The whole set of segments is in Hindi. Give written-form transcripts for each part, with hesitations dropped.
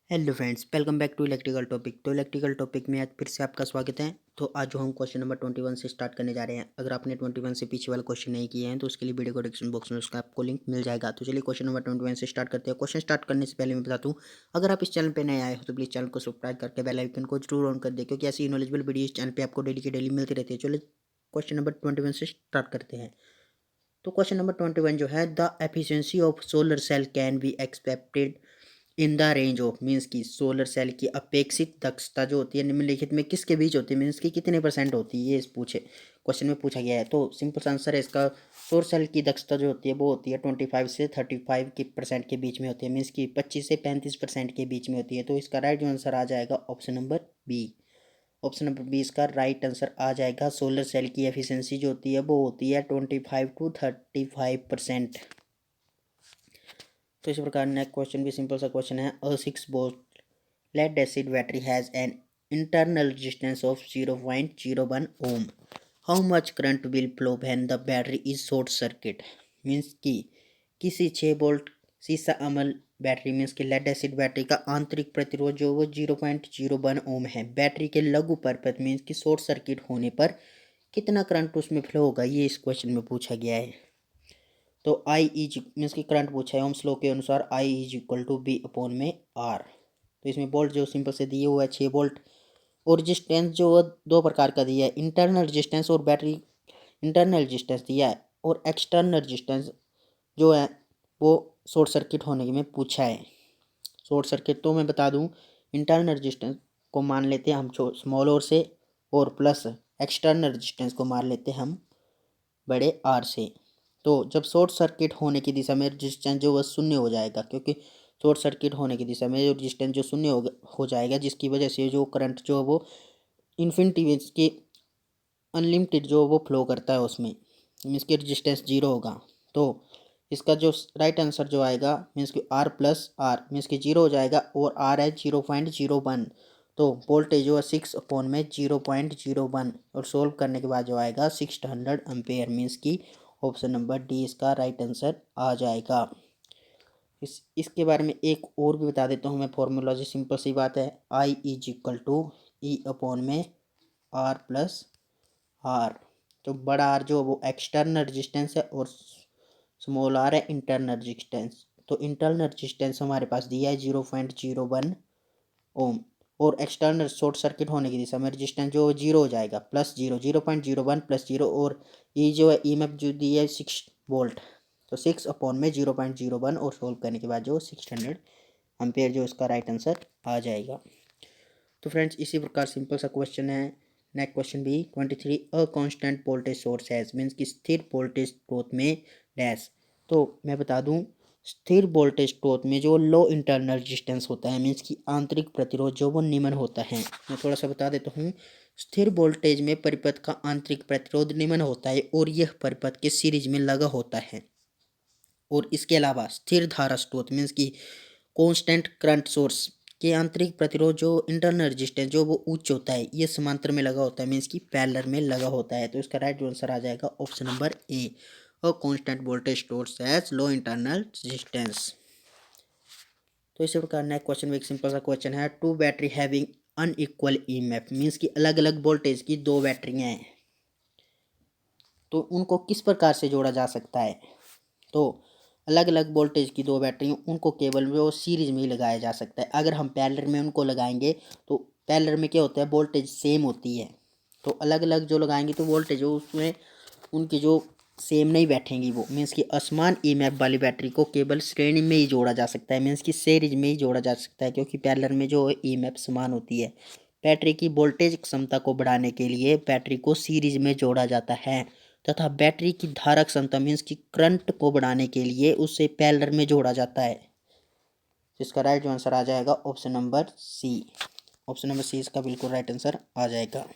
Hello friends, welcome back to electrical topic. तो इलेक्ट्रिकल टॉपिक में आज फिर से आपका स्वागत है। तो आज जो हम क्वेश्चन नंबर 21 से स्टार्ट करने जा रहे हैं। अगर आपने 21 से पीछे वाले क्वेश्चन नहीं किए हैं तो उसके लिए वीडियो को डिस्क्रिप्शन बॉक्स में उसका आपको लिंक मिल जाएगा। तो चलिए क्वेश्चन नंबर 21 से स्टार्ट करते हैं। क्वेश्चन स्टार्ट करने से पहले मैं बता दूं, अगर आप इस चैनल पर नए आए हो तो प्लीज़ चैनल को सब्सक्राइब करके बेल आइकन को जरूर ऑन कर दे, क्योंकि ऐसी नॉलेजेबल वीडियो इस चैनल पर आपको डेली की डेली मिलती रहती है। चलिए क्वेश्चन नंबर 21 से स्टार्ट करते हैं। तो क्वेश्चन नंबर 21 जो है, the efficiency of solar cell can be expected in the range of, means की सोलर सेल की अपेक्षित दक्षता जो होती है निम्नलिखित में किसके बीच होती है, मीन्स की कितने परसेंट होती है, ये इस क्वेश्चन में पूछा गया है। तो सिंपल आंसर है इसका, सोलर सेल की दक्षता जो होती है वो होती है 25 से 35 की परसेंट के बीच में होती है, मीन्स की 25 से 35% के बीच में होती है। तो इसका राइट आंसर आ जाएगा option number B. Option number B इसका राइट आंसर आ जाएगा। सोलर सेल की एफिशिएंसी जो होती है वो होती है 25 to 35%। तो इस प्रकार नेक्स्ट क्वेश्चन भी सिंपल सा क्वेश्चन है। A 6 volt lead acid battery has an internal resistance of 0.01 ohm. How much current will flow when the battery is short circuit. Means की किसी 6 वोल्ट सीसा अमल बैटरी मीन्स की लेड एसिड बैटरी का आंतरिक प्रतिरोध जो वो 0.01 ओम है। बैटरी के लघु परपथ मीन्स की शॉर्ट सर्किट होने पर कितना करंट उसमें फ्लो होगा, ये इस क्वेश्चन में पूछा गया है। तो आई इज मीन्स की करंट पूछा है ओम्स लॉ के अनुसार I is equal to V upon में आर। तो इसमें वोल्ट जो सिंपल से दिए हुआ है 6 वोल्ट, और रजिस्टेंस जो दो प्रकार का दिया है, इंटरनल रजिस्टेंस और बैटरी इंटरनल रजिस्टेंस दिया है, और एक्सटर्नल रजिस्टेंस जो है वो शॉर्ट सर्किट होने में पूछा है। शॉर्ट सर्किट तो मैं बता दूं, इंटरनल रजिस्टेंस को मान लेते हैं हम स्मॉल ओर से, और प्लस एक्सटर्नल रजिस्टेंस को मान लेते हैं हम बड़े आर से। तो जब शॉर्ट सर्किट होने की दिशा में रजिस्टेंस जो वह शून्य हो जाएगा, क्योंकि शॉर्ट सर्किट होने की दिशा में जो रजिस्टेंस जो शून्य हो जाएगा, जिसकी वजह से जो करंट जो है वो इन्फिनिटी मीन्स की अनलिमिटेड जो वो फ्लो करता है उसमें, मीन्स की रजिस्टेंस जीरो होगा। तो इसका जो राइट आंसर जो आएगा मीन्स की आर प्लस आर मीन्स की जीरो हो जाएगा, और आर है 0.01। तो वोल्टेज जो है 6/0.01, और सोल्व करने के बाद जो आएगा 600 एम्पेयर, मीन्स की ऑप्शन नंबर डी इसका राइट आंसर आ जाएगा। इसके बारे में एक और भी बता देता हूँ मैं फॉर्मूलॉजी, सिंपल सी बात है। I is equal to E upon में आर प्लस आर। तो बड़ा आर जो वो एक्सटर्नल रेजिस्टेंस है, और स्मॉल आर है इंटरनल रेजिस्टेंस। तो इंटरनल रेजिस्टेंस हमारे पास दिया है 0.01 ओम, और एक्सटर्नल शॉर्ट सर्किट होने की दिशा में रेजिस्टेंस जो जीरो हो जाएगा, प्लस जीरो 0.01 प्लस जीरो, और ये जो है ई जो दी है 6 वोल्ट। तो 6 अपॉन में 0.01, और सोल्व करने के बाद जो 600 एम्पेयर जो इसका राइट आंसर आ जाएगा। तो फ्रेंड्स इसी प्रकार सिंपल सा क्वेश्चन है। नेक्स्ट क्वेश्चन भी 23, a constant voltage source has means की स्थिर वोल्टेज स्रोत में डैश। तो मैं बता दूं, स्थिर वोल्टेज स्रोत में जो लो इंटरनल रेजिस्टेंस होता है मीन्स की आंतरिक प्रतिरोध जो वो निम्न होता है। मैं थोड़ा सा बता देता हूँ, स्थिर वोल्टेज में परिपथ का आंतरिक प्रतिरोध निम्न होता है, और यह परिपथ के सीरीज में लगा होता है। और इसके अलावा स्थिर धारा स्रोत मीन्स की कांस्टेंट करंट सोर्स के आंतरिक प्रतिरोध जो इंटरनल रेजिस्टेंस जो वो उच्च होता है, ये समांतर में लगा होता है, मीन्स की पैरेलल में लगा होता है। तो इसका राइट आंसर आ जाएगा ऑप्शन नंबर ए, और constant voltage source has low internal resistance. तो इसी प्रकार नेक्स्ट क्वेश्चन में एक सिंपल सा क्वेश्चन है, two battery having unequal EMF means की अलग अलग वोल्टेज की दो बैटरियां हैं, तो उनको किस प्रकार से जोड़ा जा सकता है। तो अलग अलग वोल्टेज की दो बैटरी उनको केवल वो सीरीज में ही लगाया जा सकता है। अगर हम पैरेलल में उनको लगाएंगे तो पैरेलल में क्या होता है, वोल्टेज सेम होती है। तो अलग अलग जो लगाएंगे तो वोल्टेज हो उसमें उनकी जो सेम नहीं बैठेंगी, वो मीन्स की असमान ईएमएफ वाली बैटरी को केवल श्रेणी में ही जोड़ा जा सकता है, मीन्स की सीरीज में ही जोड़ा जा सकता है, क्योंकि पैरेलल में जो ईएमएफ समान होती है। बैटरी की वोल्टेज क्षमता को बढ़ाने के लिए बैटरी को सीरीज में जोड़ा जाता है, तथा बैटरी की धारा क्षमता मीन्स की करंट को बढ़ाने के लिए उसे पैरेलल में जोड़ा जाता है। इसका राइट आंसर आ जाएगा option number C. Option number C इसका बिल्कुल राइट आंसर आ जाएगा।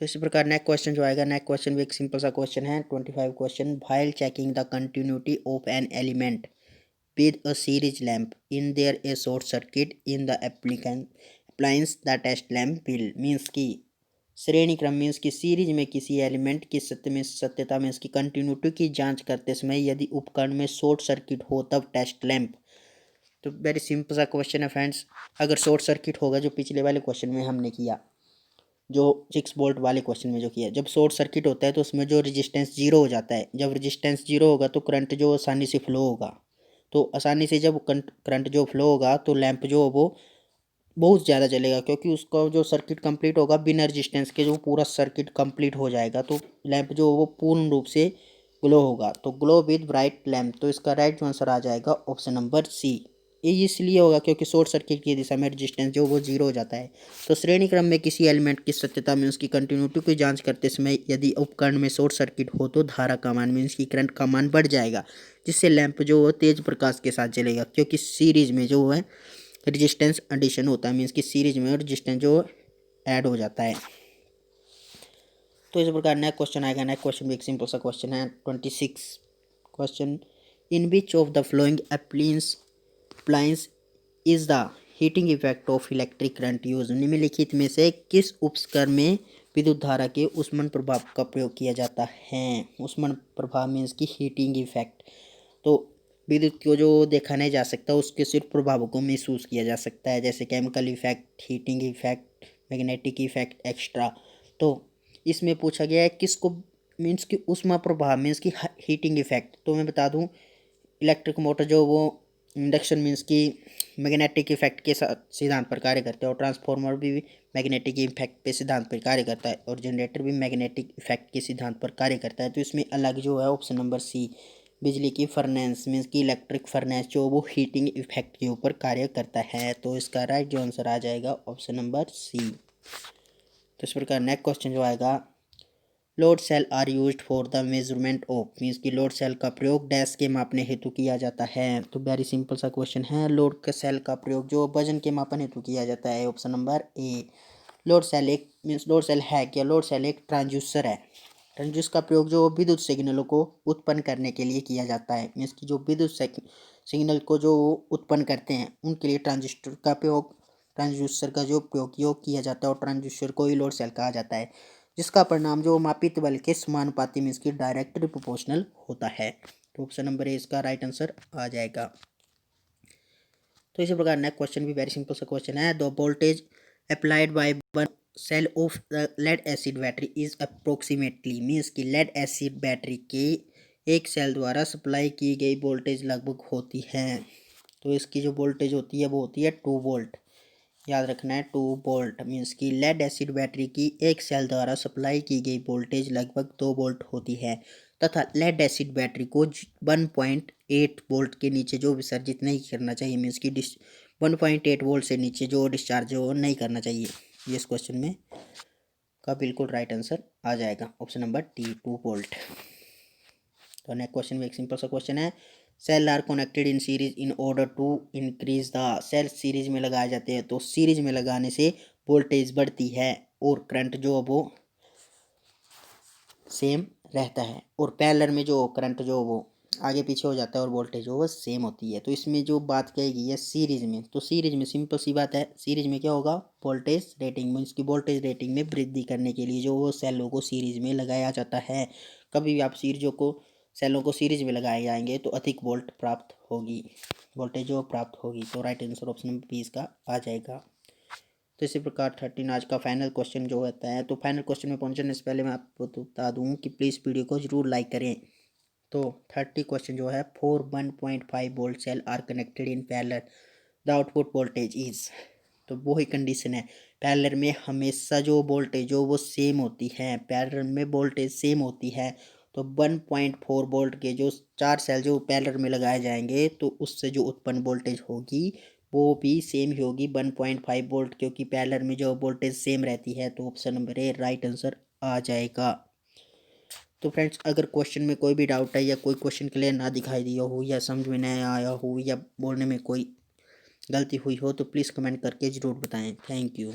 तो इसी प्रकार नेक्स्ट क्वेश्चन जो आएगा, नेक्स्ट क्वेश्चन भी एक सिंपल सा क्वेश्चन है 25 question, while checking the continuity of an element with a series lamp in there a short circuit in the appliance the test lamp will means की श्रेणी क्रम मीन्स की सीरीज में किसी एलिमेंट की सत्यता मीन्स की कंटिन्यूटी की जांच करते समय यदि उपकरण में शॉर्ट सर्किट हो तब टेस्ट लैंप। तो वेरी सिंपल सा क्वेश्चन है फ्रेंड्स। अगर शॉर्ट सर्किट होगा, जो पिछले वाले क्वेश्चन में हमने किया, जो 6 वोल्ट वाले क्वेश्चन में जो किया, जब शॉर्ट सर्किट होता है तो उसमें जो रेजिस्टेंस जीरो हो जाता है। जब रेजिस्टेंस जीरो होगा तो करंट जो आसानी से फ्लो होगा। तो आसानी से जब करंट जो फ्लो होगा तो लैंप जो वो बहुत ज़्यादा चलेगा, क्योंकि उसका जो सर्किट कंप्लीट होगा बिना रेजिस्टेंस के, जो पूरा सर्किट कंप्लीट हो जाएगा तो लैंप जो वो पूर्ण रूप से ग्लो होगा। तो ग्लो विद ब्राइट लैंप। तो इसका राइट आंसर आ जाएगा ऑप्शन नंबर सी। ये इसलिए होगा क्योंकि शॉर्ट सर्किट की दिशा में रेजिस्टेंस जो वो जीरो हो जाता है। तो श्रेणी क्रम में किसी एलिमेंट की सत्यता में उसकी कंटिन्यूटी की जांच करते समय यदि उपकरण में शॉर्ट सर्किट हो तो धारा का मान मीन्स की करंट का मान बढ़ जाएगा, जिससे लैंप जो वो तेज प्रकाश के साथ जलेगा, क्योंकि सीरीज में जो है रेजिस्टेंस एडिशन होता है, मीन्स की सीरीज में रेजिस्टेंस जो ऐड हो जाता है। तो इस प्रकार नेक्स्ट क्वेश्चन आएगा। नेक्स्ट क्वेश्चन भी एक सिंपल सा क्वेश्चन है। 26 question, in which of the flowing appliance is the heating effect of electric current use. निम्नलिखित में से किस उपकरण में विद्युत धारा के ऊष्मन प्रभाव का प्रयोग किया जाता है। ऊष्मन प्रभाव मीन्स की हीटिंग इफेक्ट। तो विद्युत को जो देखा नहीं जा सकता, उसके सिर्फ प्रभावों को महसूस किया जा सकता है, जैसे chemical effect, heating effect, magnetic effect extra. तो इसमें पूछा गया है किसको, मीन्स की ऊष्मा प्रभाव मीन्स की हीटिंग इफेक्ट। तो मैं बता दूं, इलेक्ट्रिक मोटर जो वो इंडक्शन मीन्स की मैग्नेटिक इफेक्ट के सिद्धांत पर कार्य करते हैं, और ट्रांसफार्मर भी मैग्नेटिक इफेक्ट पे सिद्धांत पर कार्य करता है, और जनरेटर भी मैग्नेटिक इफेक्ट के सिद्धांत पर कार्य करता है। तो इसमें अलग जो है ऑप्शन नंबर सी, बिजली की फर्नेस मीन्स की इलेक्ट्रिक फर्नेस जो वो हीटिंग इफेक्ट के ऊपर कार्य करता है। तो इसका राइट जो आंसर आ जाएगा ऑप्शन नंबर सी। तो इस प्रकार नेक्स्ट क्वेश्चन जो आएगा, load cell are used for the measurement of means की लोड सेल का प्रयोग डैश के मापने हेतु किया जाता है। तो वेरी सिंपल सा क्वेश्चन है। लोड के सेल का प्रयोग जो वजन के मापन हेतु किया जाता है, option number A. Load cell एक मीन्स लोड सेल है क्या, लोड सेल एक ट्रांसड्यूसर है। ट्रांसड्यूसर का प्रयोग जो विद्युत सिग्नलों को उत्पन्न करने के लिए किया जाता है, मीन्स की जो विद्युत सिग्नल को जो उत्पन्न करते हैं उनके लिए ट्रांसड्यूसर का जो प्रयोग किया जाता है, और ट्रांसड्यूसर को ही लोड सेल कहा जाता है, जिसका परिणाम जो मापित बल के समानुपाती मीन्स की डायरेक्टली प्रोपोर्शनल होता है। तो ऑप्शन नंबर ए इसका राइट आंसर आ जाएगा। तो इसी प्रकार नेक्स्ट क्वेश्चन भी वेरी सिंपल सा क्वेश्चन है। The voltage applied by one cell of the lead acid battery is approximately means की लेड एसिड बैटरी के एक सेल द्वारा सप्लाई की गई वोल्टेज लगभग होती है। तो इसकी जो वोल्टेज होती है वो होती है 2 वोल्ट। याद रखना है 2 वोल्ट मीन्स की लेड एसिड बैटरी की एक सेल द्वारा सप्लाई की गई वोल्टेज लगभग 2 वोल्ट होती है, तथा लेड एसिड बैटरी को 1.8 वोल्ट के नीचे जो विसर्जित नहीं करना चाहिए, मीन्स की 1.8 वोल्ट से नीचे जो डिस्चार्ज हो नहीं करना चाहिए। ये इस क्वेश्चन में का बिल्कुल राइट आंसर आ जाएगा ऑप्शन नंबर डी, 2 वोल्ट। तो नेक्स्ट क्वेश्चन में एक सिंपल सा क्वेश्चन है। Cell are connected in series in order to increase the cell series में लगाए जाते हैं, तो सीरीज में लगाने से वोल्टेज बढ़ती है और करंट जो वो सेम रहता है, और पैरेलल में जो करंट जो वो आगे पीछे हो जाता है और वोल्टेज जो वो सेम होती है। तो इसमें जो बात कही गई है सीरीज में, तो सीरीज में सिंपल सी बात है, सीरीज में क्या होगा, वोल्टेज रेटिंग में इसकी वोल्टेज रेटिंग में वृद्धि करने के लिए जो वो सेलों को सीरीज में लगाया जाता है। कभी भी आप सेलों को सीरीज में लगाए जाएंगे तो अधिक वोल्ट प्राप्त होगी, वोल्टेज जो प्राप्त होगी। तो right answer option number B इसका आ जाएगा। तो इसी प्रकार 13 आज का फाइनल क्वेश्चन जो होता है। तो फाइनल क्वेश्चन में पहुंचने से पहले मैं आपको बता दूं कि प्लीज़ वीडियो को जरूर लाइक करें। तो 30 क्वेश्चन जो है, 4 1.5 volt cell are connected in parallel, the output voltage is. तो वो ही कंडीशन है, पैरेलल में हमेशा जो वोल्टेज जो वो सेम होती है, पैरेलल में वोल्टेज सेम होती है। तो 1.4 वोल्ट के जो 4 सेल जो पैरेलल में लगाए जाएंगे तो उससे जो उत्पन्न वोल्टेज होगी वो भी सेम ही होगी 1.5 वोल्ट, क्योंकि पैरेलल में जो वोल्टेज सेम रहती है। तो option number A right answer आ जाएगा। तो फ्रेंड्स, अगर क्वेश्चन में कोई भी डाउट है या कोई क्वेश्चन क्लियर ना दिखाई दिया हो या समझ में नहीं आया हो या बोलने में कोई गलती हुई हो तो प्लीज़ कमेंट करके ज़रूर बताएं। Thank you.